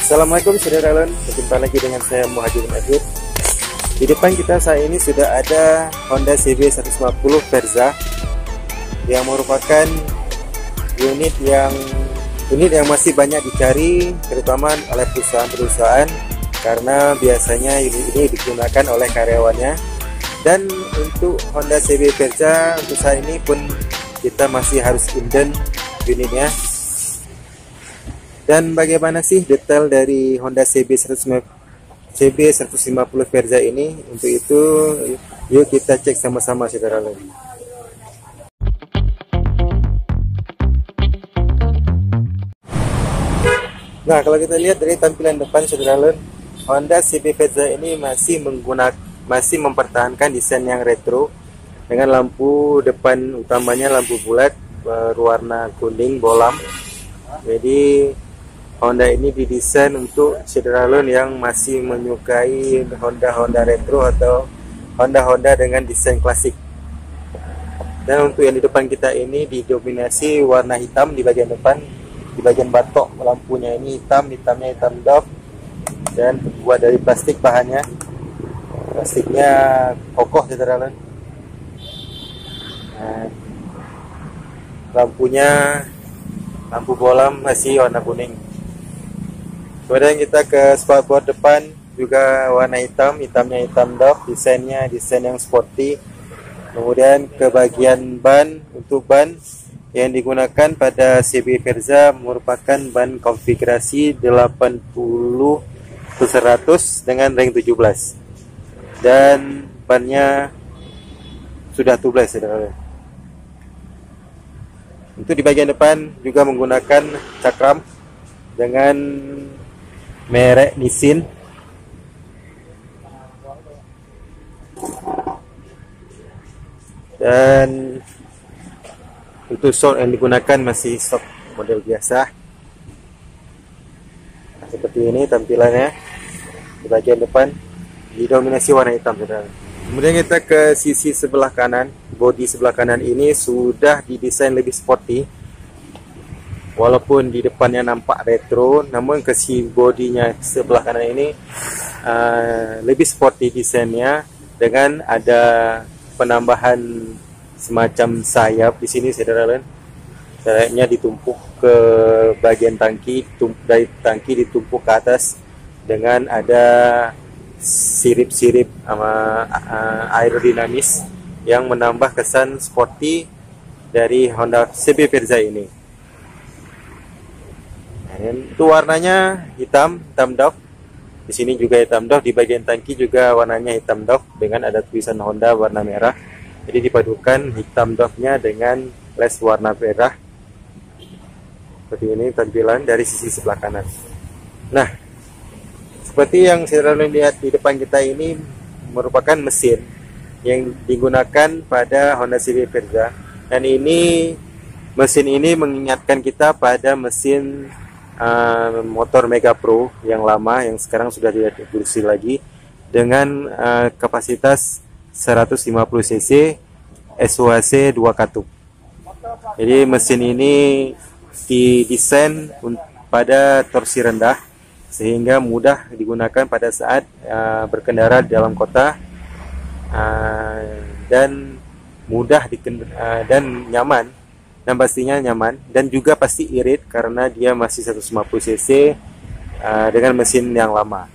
Assalamualaikum saudara, berjumpa lagi dengan saya Muhajir Majid. Di depan kita saat ini sudah ada Honda CB 150 Verza yang merupakan unit yang masih banyak dicari, terutama oleh perusahaan-perusahaan, karena biasanya unit ini digunakan oleh karyawannya. Dan untuk Honda CB Verza untuk saat ini pun kita masih harus inden unitnya. Dan bagaimana sih detail dari Honda CB 150 Verza ini? Untuk itu yuk kita cek sama-sama saudara. Nah, kalau kita lihat dari tampilan depan saudara, Honda CB Verza ini masih mempertahankan desain yang retro dengan lampu depan utamanya lampu bulat berwarna kuning bolam. Jadi Honda ini didesain untuk saudara-saudara yang masih menyukai Honda retro atau Honda dengan desain klasik. Dan untuk yang di depan kita ini didominasi warna hitam di bagian depan, di bagian batok lampunya ini hitamnya hitam doff dan terbuat dari plastik bahannya. Plastiknya kokoh saudara-saudara. Nah, lampunya lampu bolam masih warna kuning. Kemudian kita ke spakbor depan juga warna hitamnya hitam doff, desainnya desain yang sporty. Kemudian ke bagian ban, untuk ban yang digunakan pada CB Verza merupakan ban konfigurasi 80/100 dengan ring 17. Dan bannya sudah tubeless saudara. Untuk di bagian depan juga menggunakan cakram dengan merek Nissin. Dan untuk shock yang digunakan masih shock model biasa. Nah, seperti ini tampilannya di bagian depan, didominasi warna hitam saudara. Kemudian kita ke sisi sebelah kanan. Bodi sebelah kanan ini sudah didesain lebih sporty. Walaupun di depannya nampak retro, namun ke sisi bodinya sebelah kanan ini lebih sporty desainnya, dengan ada penambahan semacam sayap di sini saudara. Sayapnya ditumpuk ke bagian tangki, dari tangki ditumpuk ke atas dengan ada sirip-sirip aerodinamis yang menambah kesan sporty dari Honda CB Verza ini. Itu warnanya hitam doff. Di sini juga hitam doff, di bagian tangki juga warnanya hitam doff dengan ada tulisan Honda warna merah. Jadi dipadukan hitam doffnya dengan les warna merah. Seperti ini tampilan dari sisi sebelah kanan. Nah, seperti yang saya lihat di depan kita ini merupakan mesin yang digunakan pada Honda CB Verza. Dan mesin ini mengingatkan kita pada mesin motor Mega Pro yang lama, yang sekarang sudah tidak diproduksi lagi, dengan kapasitas 150 cc SOHC 2 katup. Jadi mesin ini didesain pada torsi rendah sehingga mudah digunakan pada saat berkendara di dalam kota, dan mudah dan nyaman. Dan pastinya nyaman dan juga pasti irit karena dia masih 150 cc dengan mesin yang lama.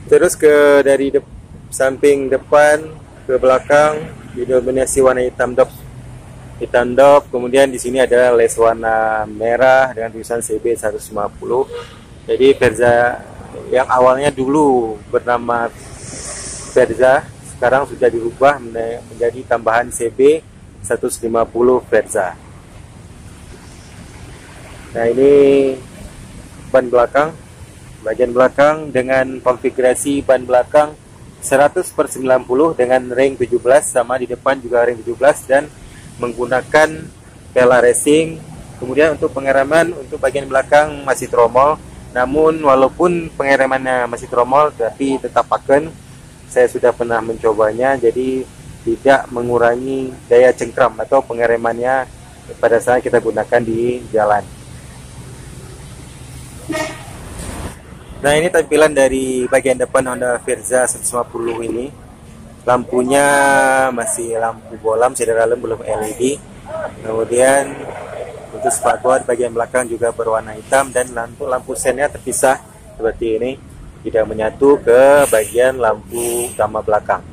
Terus dari samping depan ke belakang didominasi warna hitam doff. Kemudian di sini ada les warna merah dengan tulisan CB 150. Jadi Verza yang awalnya dulu bernama Verza sekarang sudah dirubah menjadi tambahan CB 150 Verza. Nah, ini ban belakang, bagian belakang dengan konfigurasi ban belakang 100/90 dengan ring 17, sama di depan juga ring 17 dan menggunakan Vela Racing. Kemudian untuk pengereman untuk bagian belakang masih tromol, namun walaupun pengeremannya masih tromol tapi tetap paken. Saya sudah pernah mencobanya, jadi tidak mengurangi daya cengkram atau pengeremannya pada saat kita gunakan di jalan. Nah, ini tampilan dari bagian depan Honda Verza 150 ini. Lampunya masih lampu bolam, saudara, belum LED. Kemudian untuk spakbor bagian belakang juga berwarna hitam, dan lampu sennya terpisah seperti ini, tidak menyatu ke bagian lampu utama belakang.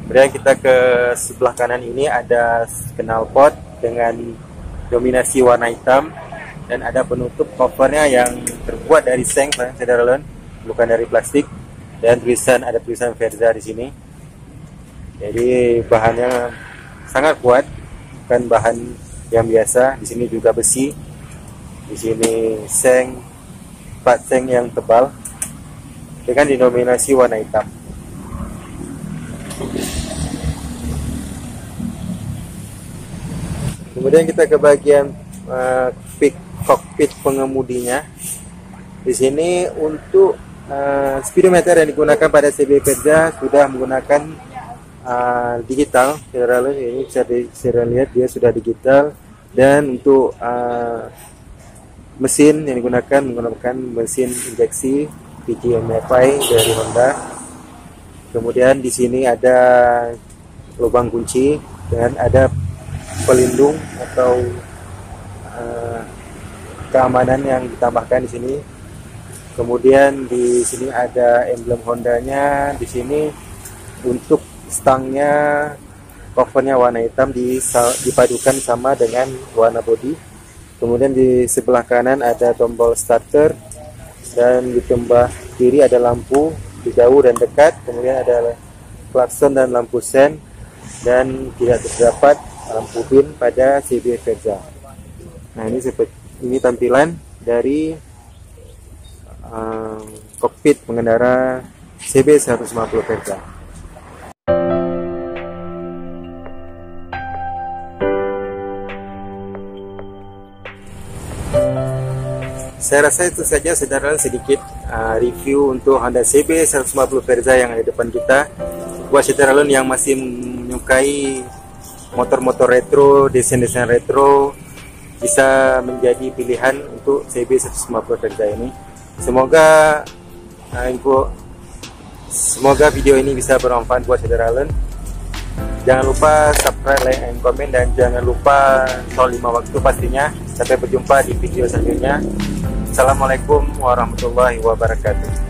Kemudian kita ke sebelah kanan ini ada knalpot dengan dominasi warna hitam, dan ada penutup covernya yang terbuat dari seng, saudara, bukan dari plastik, dan ada tulisan Verza di sini. Jadi bahannya sangat kuat, bukan bahan yang biasa. Di sini juga besi, di sini plat seng yang tebal dengan dinominasi warna hitam. Kemudian kita ke bagian kokpit pengemudinya. Di sini untuk speedometer yang digunakan pada CB Verza sudah menggunakan digital, saudara. Ini bisa lihat dia sudah digital, dan untuk mesin yang digunakan menggunakan mesin injeksi PGM-FI dari Honda. Kemudian di sini ada lubang kunci dan ada pelindung atau keamanan yang ditambahkan di sini. Kemudian di sini ada emblem Hondanya. Di sini untuk stangnya, covernya warna hitam dipadukan sama dengan warna bodi. Kemudian di sebelah kanan ada tombol starter, dan di sebelah kiri ada lampu di jauh dan dekat. Kemudian ada klakson dan lampu sen, dan tidak terdapat lampu bin pada CB Verza. Nah, ini tampilan dari kokpit pengendara CB 150 Verza. Saya rasa itu saja, saudara, sedikit review untuk Honda CB 150 Verza yang ada di depan kita. Buat saudara yang masih menyukai motor-motor retro, desain-desain retro, bisa menjadi pilihan untuk CB 150 Verza ini. Semoga video ini bisa bermanfaat buat saudara. Jangan lupa subscribe, like, and komen, dan jangan lupa soal 5 waktu pastinya. Sampai berjumpa di video selanjutnya. Assalamualaikum warahmatullahi wabarakatuh.